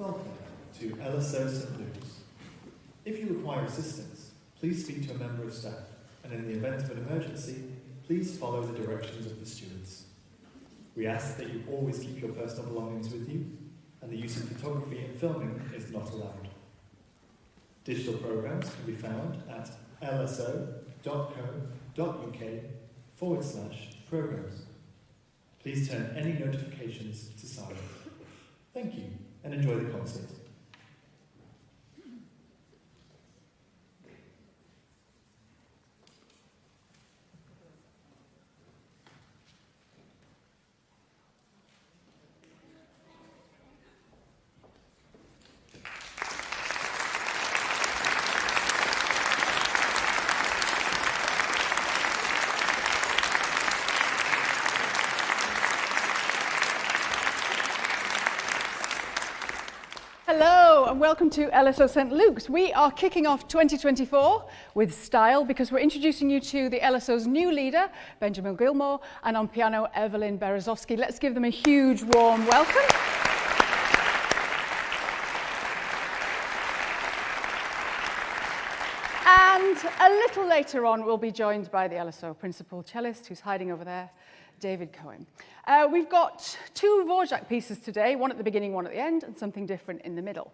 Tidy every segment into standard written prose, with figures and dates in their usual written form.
Welcome to LSO St. Luke's. If you require assistance, please speak to a member of staff, and in the event of an emergency, please follow the directions of the stewards. We ask that you always keep your personal belongings with you, and the use of photography and filming is not allowed. Digital programs can be found at lso.co.uk/programs. Please turn any notifications to silent. Thank you, and enjoy the concert. Hello and welcome to LSO St. Luke's. We are kicking off 2024 with style because we're introducing you to the LSO's new leader, Benjamin Gilmore, and on piano, Evelyne Berezovsky. Let's give them a huge warm welcome. And a little later on, we'll be joined by the LSO principal cellist, who's hiding over there, David Cohen. We've got two Dvořák pieces today, one at the beginning, one at the end, and something different in the middle.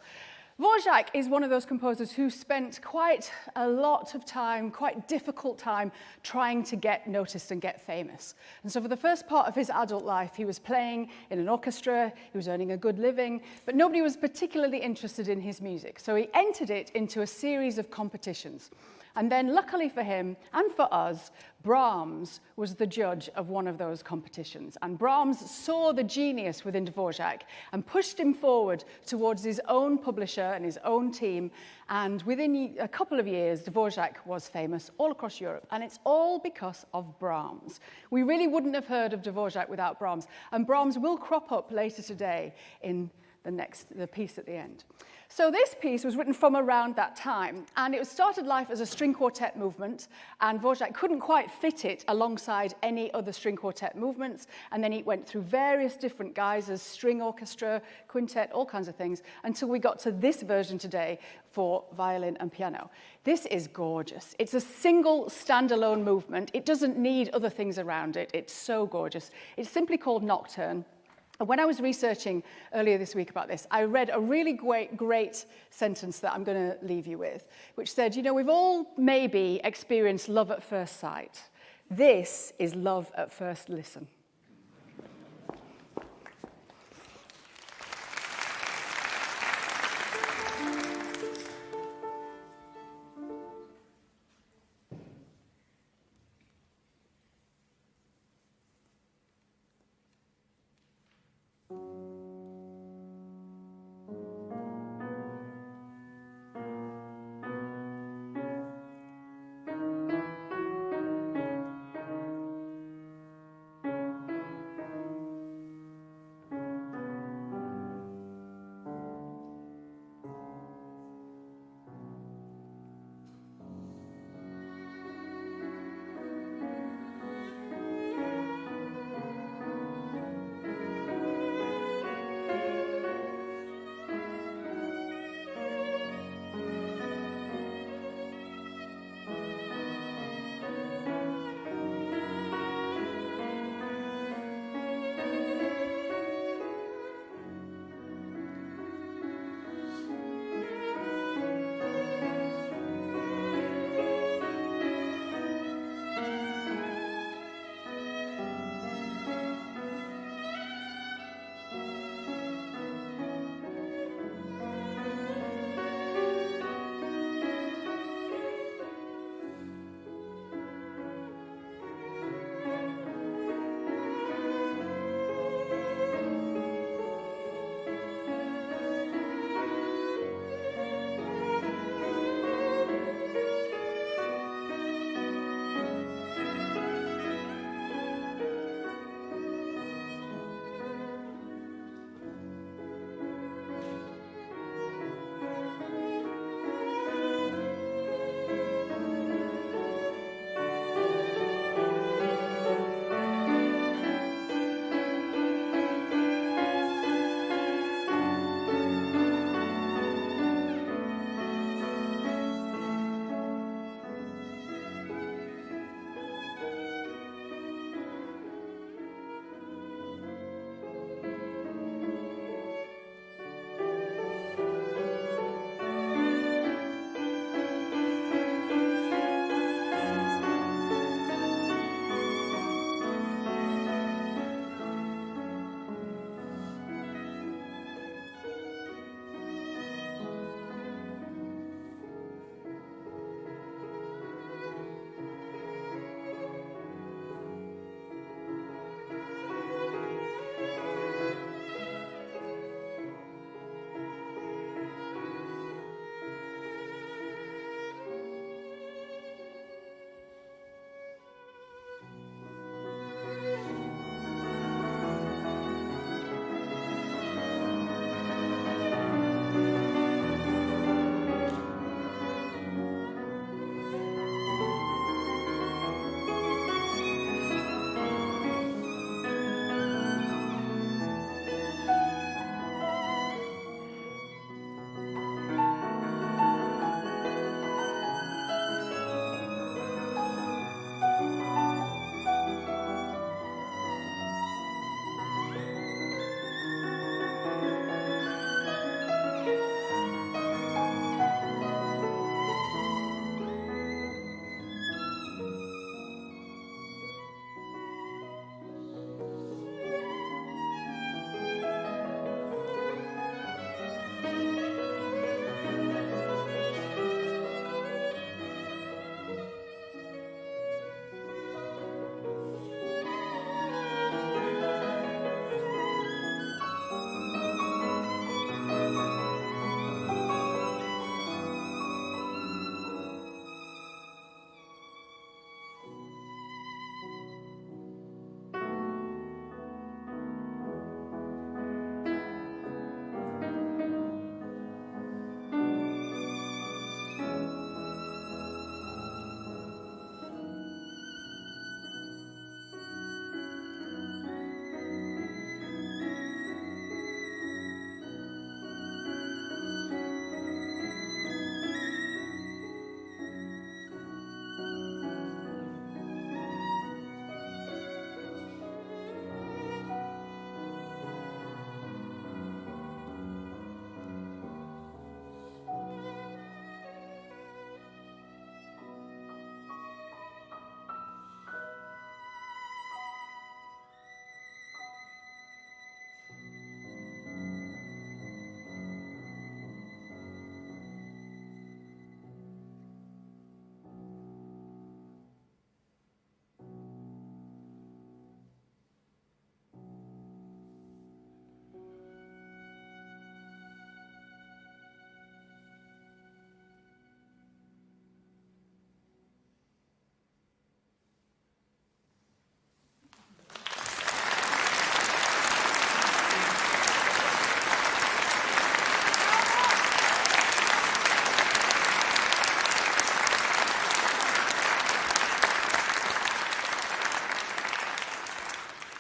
Dvořák is one of those composers who spent quite a lot of time, quite difficult time, trying to get noticed and get famous. And so for the first part of his adult life, he was playing in an orchestra, he was earning a good living, but nobody was particularly interested in his music. So he entered it into a series of competitions. And then, luckily for him and for us, Brahms was the judge of one of those competitions. And Brahms saw the genius within Dvořák and pushed him forward towards his own publisher and his own team. And within a couple of years, Dvořák was famous all across Europe. And it's all because of Brahms. We really wouldn't have heard of Dvořák without Brahms. And Brahms will crop up later today in the piece at the end. So this piece was written from around that time, and it started life as a string quartet movement, and Dvořák couldn't quite fit it alongside any other string quartet movements, and then it went through various different guises, string orchestra, quintet, all kinds of things, until we got to this version today for violin and piano. This is gorgeous. It's a single standalone movement. It doesn't need other things around it. It's so gorgeous. It's simply called Nocturne. And when I was researching earlier this week about this, I read a really great sentence that I'm going to leave you with, which said, you know, we've all maybe experienced love at first sight. This is love at first listen.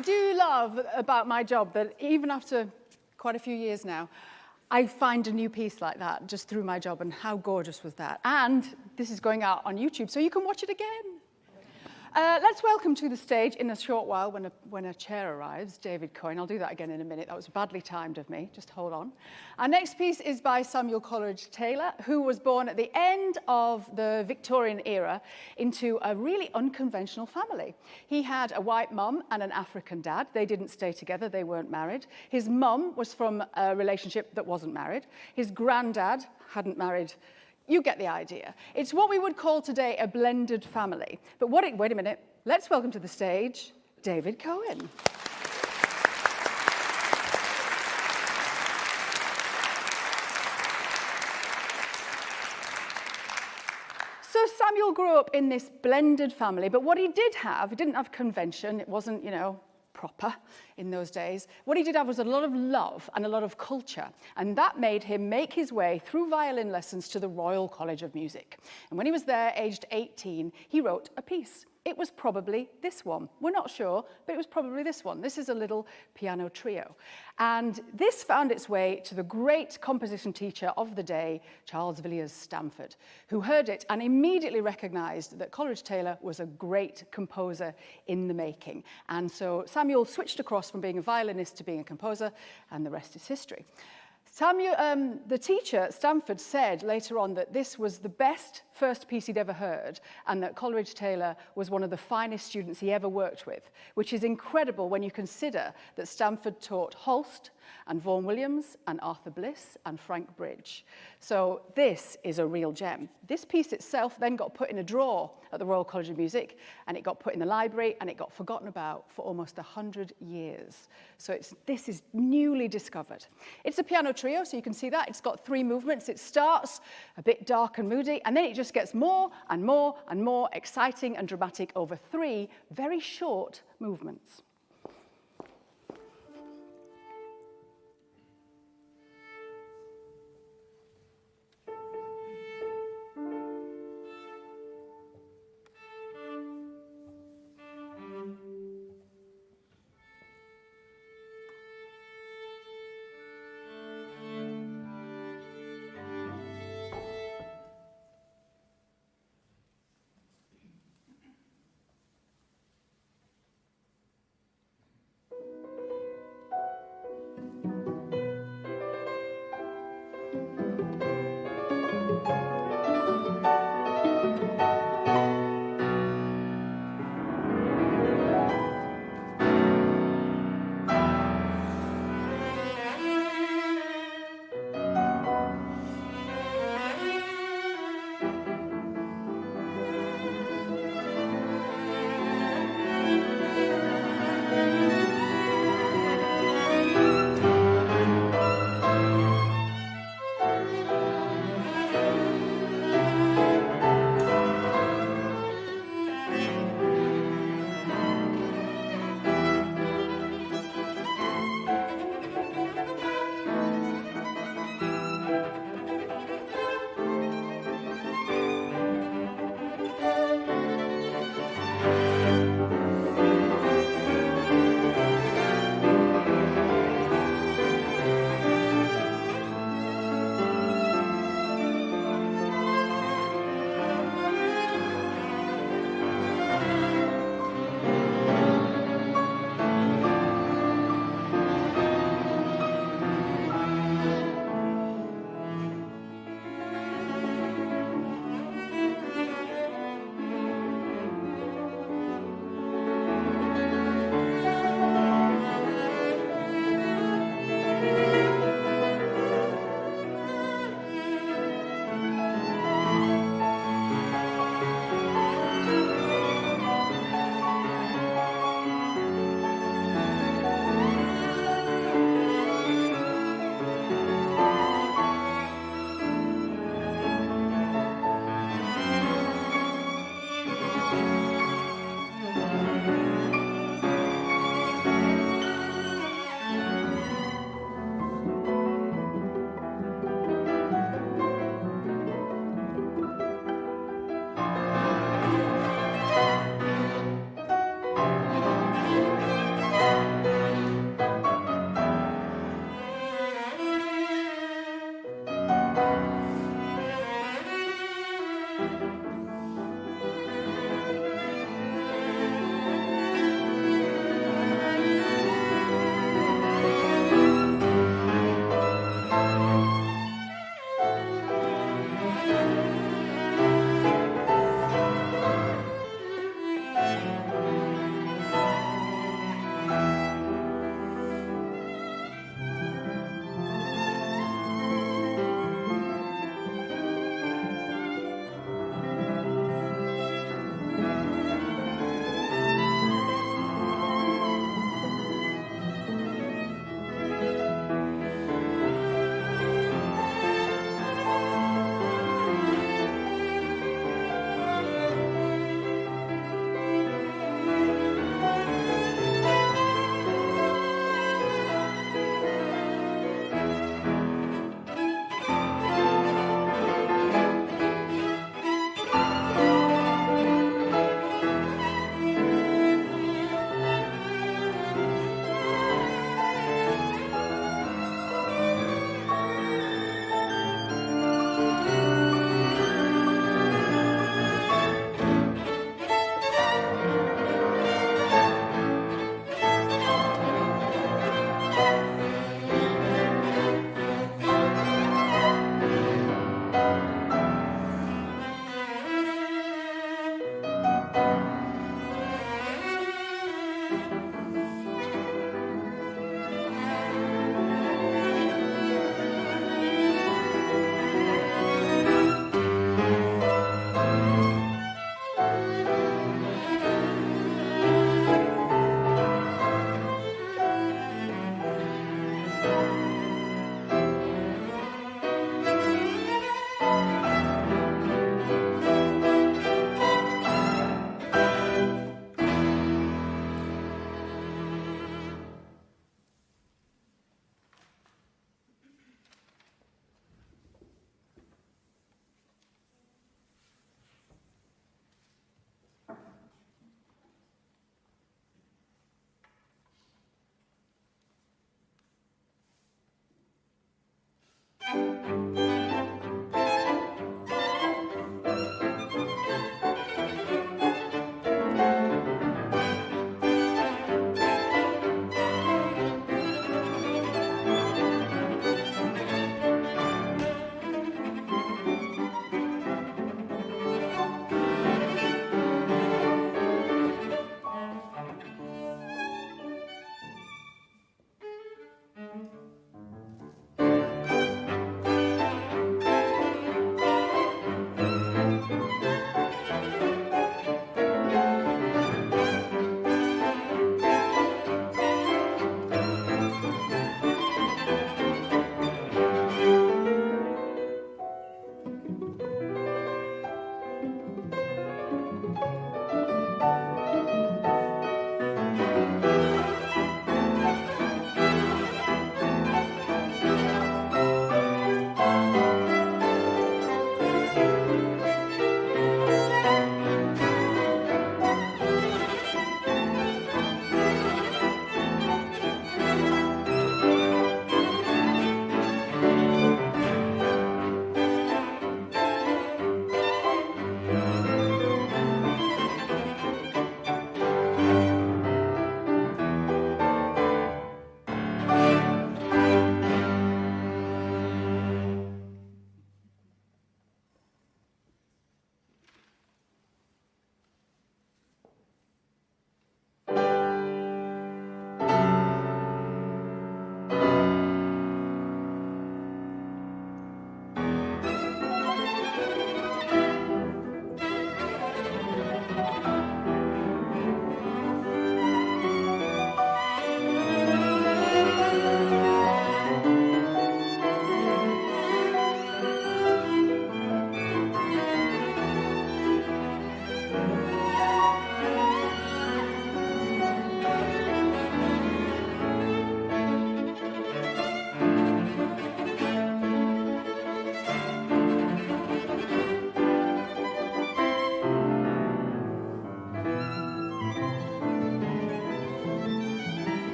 I do love about my job that even after quite a few years now, I find a new piece like that just through my job, and how gorgeous was that? And this is going out on YouTube, so you can watch it again. Let's welcome to the stage in a short while, when a chair arrives, David Cohen. I'll do that again in a minute. That was badly timed of me. Just hold on. Our next piece is by Samuel Coleridge-Taylor, who was born at the end of the Victorian era into a really unconventional family. He had a white mum and an African dad. They didn't stay together. They weren't married. His mum was from a relationship that wasn't married. His granddad hadn't married. You get the idea. It's what we would call today a blended family. But wait a minute, let's welcome to the stage, David Cohen. So Samuel grew up in this blended family, but what he didn't have convention. It wasn't, proper in those days. What he did have was a lot of love and a lot of culture, and that made him make his way through violin lessons to the Royal College of Music. And when he was there, aged 18, he wrote a piece. It was probably this one. We're not sure, but it was probably this one. This is a little piano trio. And this found its way to the great composition teacher of the day, Charles Villiers Stamford, who heard it and immediately recognized that Coleridge-Taylor was a great composer in the making. And so Samuel switched across from being a violinist to being a composer, and the rest is history. The teacher, Stamford, said later on that this was the best first piece he'd ever heard, and that Coleridge-Taylor was one of the finest students he ever worked with, which is incredible when you consider that Stamford taught Holst and Vaughan Williams and Arthur Bliss and Frank Bridge. So this is a real gem. This piece itself then got put in a drawer at the Royal College of Music, and it got put in the library, and it got forgotten about for almost 100 years. So this is newly discovered. It's a piano trio, so you can see that. It's got 3 movements. It starts a bit dark and moody, and then it just gets more and more and more exciting and dramatic over 3 very short movements.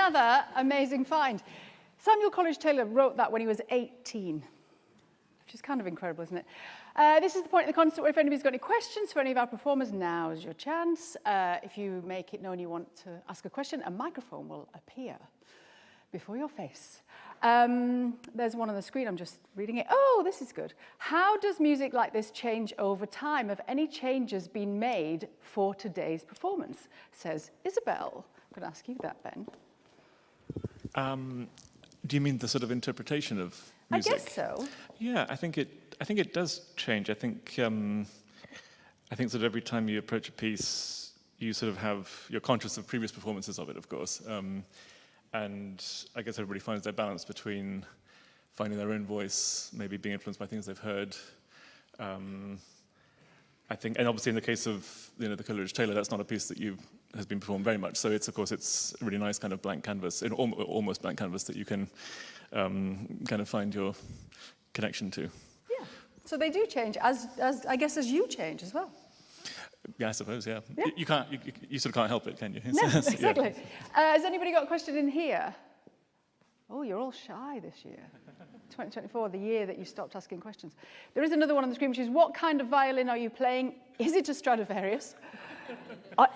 Another amazing find. Samuel Coleridge-Taylor wrote that when he was 18, which is kind of incredible, isn't it? This is the point in the concert where if anybody's got any questions for any of our performers, now's your chance. If you make it known you want to ask a question, a microphone will appear before your face. There's one on the screen, I'm just reading it. Oh, this is good. How does music like this change over time? Have any changes been made for today's performance? Says Isabel. I'm going to ask you that, Ben. Do you mean the sort of interpretation of music? I guess so. Yeah, I think it does change. I think sort of every time you approach a piece, you're conscious of previous performances of it, of course. And I guess everybody finds their balance between finding their own voice, maybe being influenced by things they've heard. I think, and obviously in the case of the Coleridge-Taylor, that's not a piece that has been performed very much. So it's a really nice kind of blank canvas, almost blank canvas that you can kind of find your connection to. Yeah. So they do change as I guess as you change as well. Yeah, I suppose. Yeah. You sort of can't help it, can you? No, exactly. Yeah. Has anybody got a question in here? Oh, you're all shy this year. 2024, the year that you stopped asking questions. There is another one on the screen, which is, what kind of violin are you playing? Is it a Stradivarius?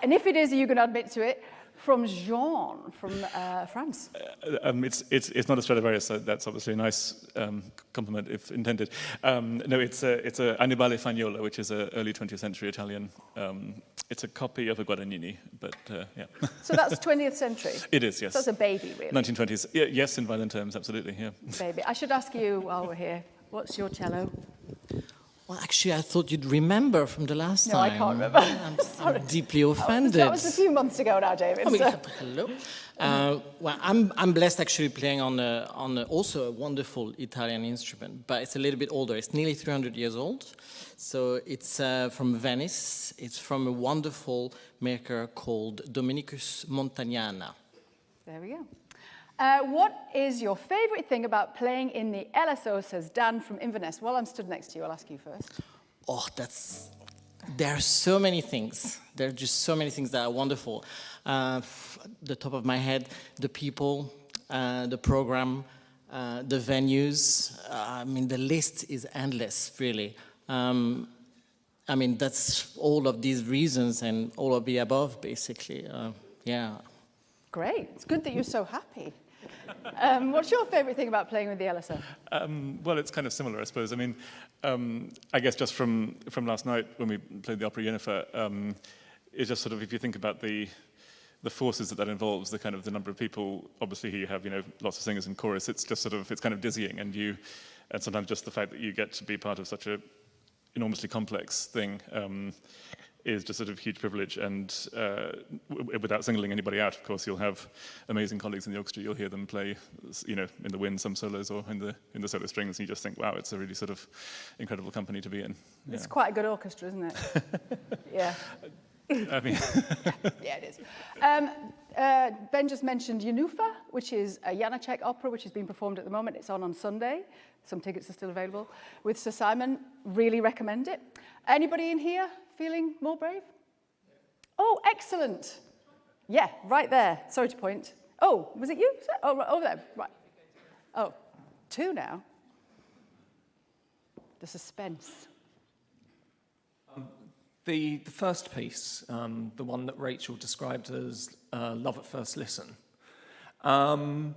And if it is, are you going to admit to it? From Jean, from France. It's not a Stradivarius, so that's obviously a nice compliment, if intended. No, it's a Annibale Fagnola, which is an early 20th century Italian. It's a copy of a Guadagnini, but yeah. So that's 20th century? It is, yes. So that's a baby, really? 1920s. Yeah, yes, in violin terms, absolutely, yeah. Baby. I should ask you while we're here, what's your cello? Well, actually, I thought you'd remember from the last time. No, I can't remember. I'm deeply offended. That was a few months ago now, David. I mean, so. Hello. Well, I'm blessed actually playing on also a wonderful Italian instrument, but it's a little bit older. It's nearly 300 years old. So it's from Venice. It's from a wonderful maker called Dominicus Montagnana. There we go. What is your favourite thing about playing in the LSO, says Dan from Inverness? Well, I'm stood next to you. I'll ask you first. Oh, there are so many things. There are just so many things that are wonderful. The top of my head, the people, the program, the venues. I mean, the list is endless, really. I mean, that's all of these reasons and all of the above, basically. Yeah. Great. It's good that you're so happy. What's your favourite thing about playing with the LSO? Well, it's kind of similar, I suppose. I mean, I guess just from last night when we played the opera Jennifer, it's just sort of, if you think about the forces that involves, the kind of the number of people, obviously here you have, lots of singers and chorus, it's just sort of, it's kind of dizzying, and sometimes just the fact that you get to be part of such a enormously complex thing is just sort of a huge privilege, and without singling anybody out, of course, you'll have amazing colleagues in the orchestra. You'll hear them play, in the wind, some solos, or in the solo strings, and you just think, wow, it's a really sort of incredible company to be in. Yeah. It's quite a good orchestra, isn't it? Yeah. I mean, yeah, it is. Ben just mentioned Yenufa, which is a Janacek opera, which is being performed at the moment. It's on Sunday. Some tickets are still available. With Sir Simon, really recommend it. Anybody in here feeling more brave? Oh, excellent. Yeah, right there. Sorry to point. Oh, was it you? Oh, right, over there. Right. Oh, two now. The suspense. The first piece, the one that Rachel described as Love at First Listen, I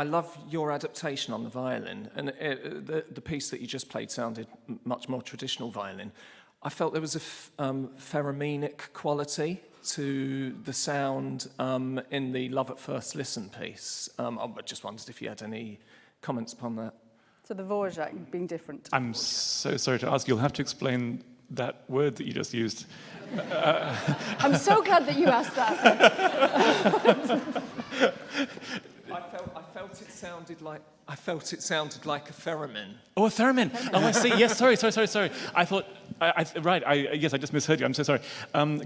love your adaptation on the violin, and the piece that you just played sounded much more traditional violin. I felt there was a pheromenic quality to the sound in the Love at First Listen piece. I just wondered if you had any comments upon that. So the Dvořák being different. I'm so sorry to ask. You'll have to explain that word that you just used. I'm so glad that you asked that. I felt it sounded like a theremin. Oh, a theremin. Oh, I see. Yes, sorry. I thought, right, yes, I just misheard you. I'm so sorry.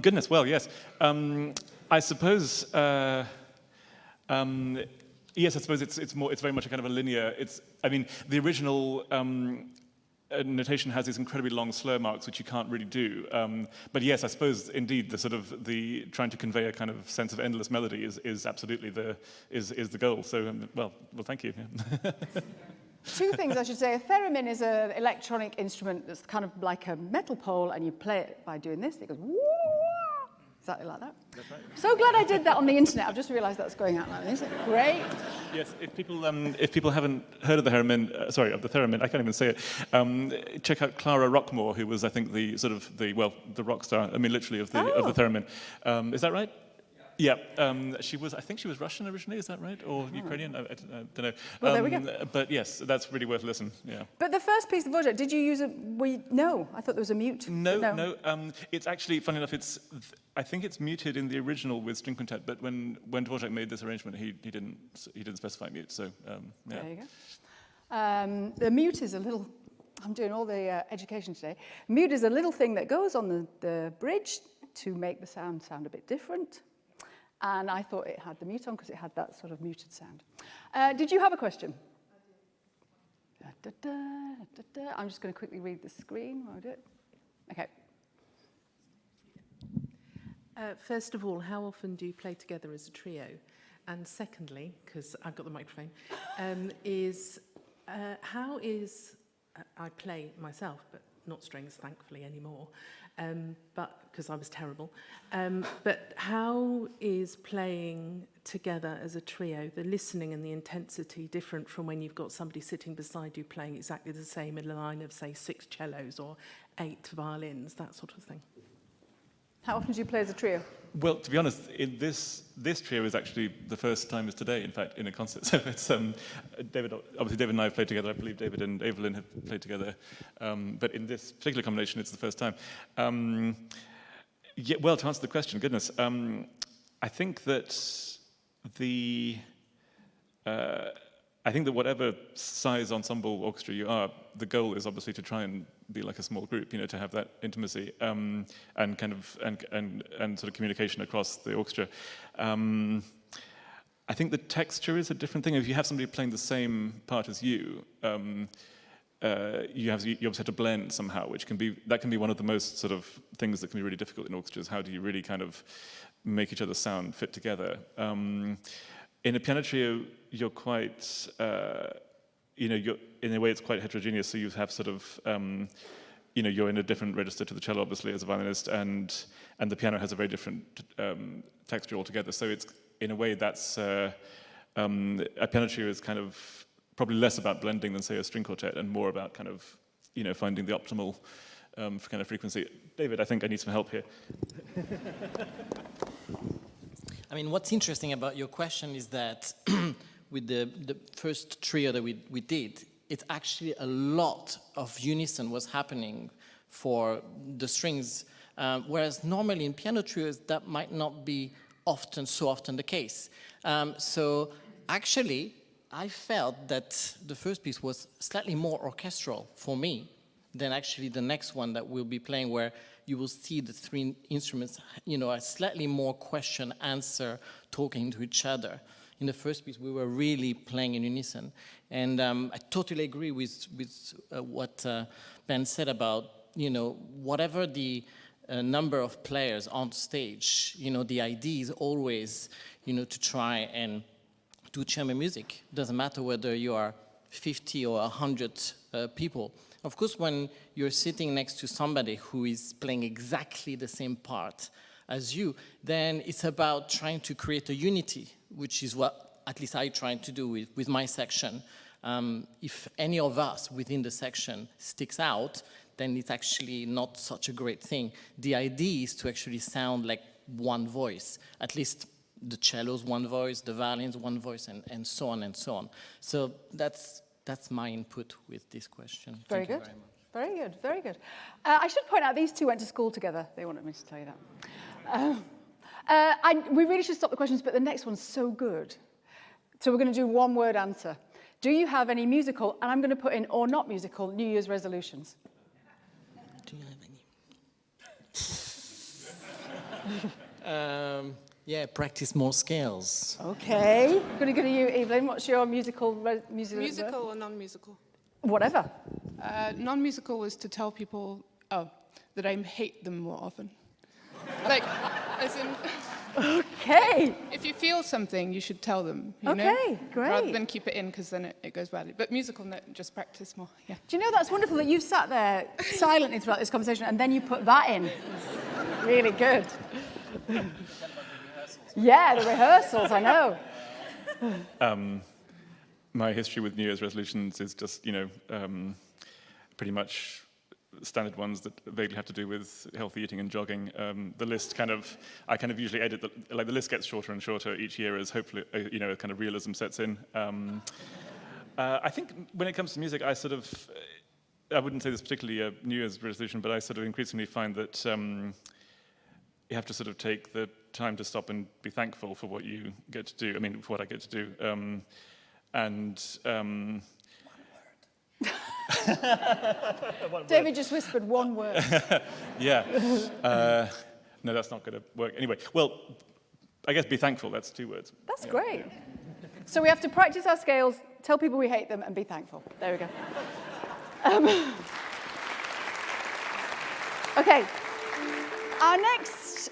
Goodness, well, yes. I suppose, yes, I suppose it's very much a kind of a linear, the original notation has these incredibly long slur marks, which you can't really do. But yes, I suppose indeed the trying to convey a kind of sense of endless melody is absolutely the goal. So well, thank you. Two things I should say. A theremin is an electronic instrument that's kind of like a metal pole, and you play it by doing this. It goes woo, woo, exactly like that. That's right. So glad I did that on the internet. I've just realised that's going out like this. Great. Yes, if people haven't heard of the theremin, I can't even say it. Check out Clara Rockmore, who was, I think, the rock star. I mean, literally of the theremin. Is that right? Yeah, I think she was Russian originally, is that right? Or Ukrainian? I don't know. Well, there we go. But yes, that's really worth a listen, yeah. But the first piece of Dvořák, did you use no, I thought there was a mute. No. It's actually, funny enough, I think it's muted in the original with string quintet, but when Dvořák made this arrangement, he didn't specify mute, so yeah. There you go. The mute is a little, I'm doing all the education today. Mute is a little thing that goes on the bridge to make the sound a bit different. And I thought it had the mute on because it had that sort of muted sound. Did you have a question? I did. I'm just going to quickly read the screen while I do it. Okay. First of all, how often do you play together as a trio? And secondly, because I've got the microphone, how is I play myself, but not strings, thankfully, anymore. But because I was terrible. But how is playing together as a trio, the listening and the intensity different from when you've got somebody sitting beside you playing exactly the same in a line of, say, 6 cellos or 8 violins, that sort of thing? How often do you play as a trio? Well, to be honest, this trio is actually the first time is today, in fact, in a concert. So it's David and I have played together. I believe David and Evelyne have played together. But in this particular combination, it's the first time. Well, to answer the question, goodness, I think that whatever size ensemble orchestra you are, the goal is obviously to try and be like a small group, to have that intimacy and sort of communication across the orchestra. I think the texture is a different thing. If you have somebody playing the same part as you, you obviously have to blend somehow, that can be one of the most sort of things that can be really difficult in orchestras. How do you really kind of make each other's sound fit together? In a piano trio, you're quite, you're in a way it's quite heterogeneous. So you have sort of, you're in a different register to the cello, obviously, as a violinist, and the piano has a very different texture altogether. So it's in a way that's a piano trio is kind of probably less about blending than say a string quartet, and more about kind of finding the optimal kind of frequency. David, I think I need some help here. I mean, what's interesting about your question is that with the first trio that we did, it's actually a lot of unison was happening for the strings, whereas normally in piano trios that might not be so often the case. So actually, I felt that the first piece was slightly more orchestral for me than actually the next one that we'll be playing, where you will see the 3 instruments, a slightly more question-answer, talking to each other. In the first piece, we were really playing in unison. And I totally agree with what Ben said about, whatever the number of players on stage, the idea is always, to try and do chamber music. Doesn't matter whether you are 50 or 100 people. Of course, when you're sitting next to somebody who is playing exactly the same part as you, then it's about trying to create a unity, which is what at least I try to do with my section. If any of us within the section sticks out, then it's actually not such a great thing. The idea is to actually sound like one voice, at least the cello's one voice, the violin's one voice, and so on and so on. So that's my input with this question. Very Thank good. You very much. Very good, very good. I should point out, these two went to school together. They wanted me to tell you that. We really should stop the questions, but the next one's so good. So we're going to do one-word answer. Do you have any musical, and I'm going to put in or not musical, New Year's resolutions? Do you have any? Yeah, practice more scales. Okay. I'm going to go to you, Evelyne. What's your musical? Musical or non-musical? Whatever. Non-musical was to tell people, that I hate them more often. Like, as in, Okay. if you feel something, you should tell them, you know? Okay, great. Rather than keep it in, because then it goes badly. But musical, no, just practice more, yeah. Do you know that's wonderful that you've sat there silently throughout this conversation and then you put that in? Really good. Yeah, the rehearsals, I know. My history with New Year's resolutions is just, pretty much standard ones that vaguely have to do with healthy eating and jogging. The list I usually edit, the list gets shorter and shorter each year as hopefully, a kind of realism sets in. I think when it comes to music, I wouldn't say this particularly a New Year's resolution, but I sort of increasingly find that you have to sort of take the time to stop and be thankful for what you get to do. I mean, for what I get to do. David just whispered one word. Yeah. No, that's not going to work. Anyway, well, I guess be thankful, that's 2 words. That's great. So we have to practice our scales, tell people we hate them, and be thankful. There we go. Okay. Our next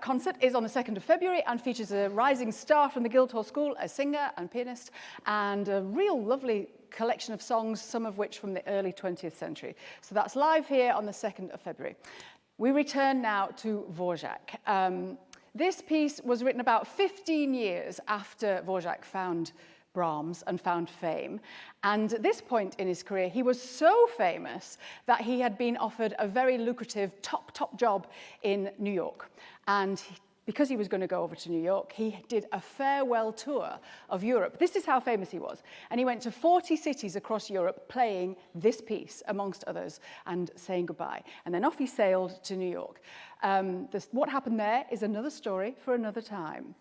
concert is on the 2nd of February and features a rising star from the Guildhall School, a singer and pianist, and a real lovely collection of songs, some of which from the early 20th century. So that's live here on the 2nd of February. We return now to Dvořák. This piece was written about 15 years after Dvořák found Brahms and found fame. And at this point in his career, he was so famous that he had been offered a very lucrative top job in New York. And because he was going to go over to New York, he did a farewell tour of Europe. This is how famous he was. And he went to 40 cities across Europe playing this piece, amongst others, and saying goodbye. And then off he sailed to New York. What happened there is another story for another time.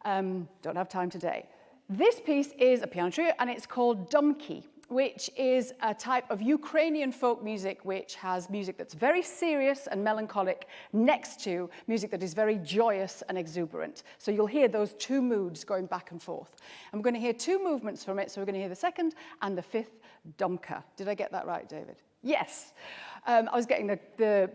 Don't have time today. This piece is a piano trio, and it's called Dumky, which is a type of Ukrainian folk music which has music that's very serious and melancholic next to music that is very joyous and exuberant. So you'll hear those 2 moods going back and forth. And we're going to hear 2 movements from it, so we're going to hear the 2nd and the 5th Dumka. Did I get that right, David? Yes. I was getting the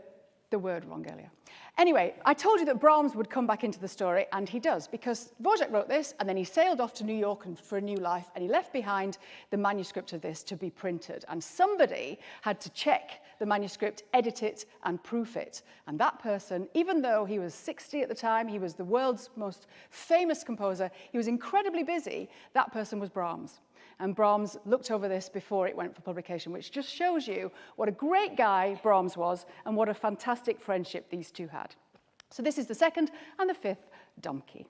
word wrong earlier. Anyway, I told you that Brahms would come back into the story, and he does, because Dvořák wrote this, and then he sailed off to New York for a new life, and he left behind the manuscript of this to be printed. And somebody had to check the manuscript, edit it, and proof it. And that person, even though he was 60 at the time, he was the world's most famous composer, he was incredibly busy, that person was Brahms. And Brahms looked over this before it went for publication, which just shows you what a great guy Brahms was and what a fantastic friendship these two had. So this is the 2nd and the 5th Dumky.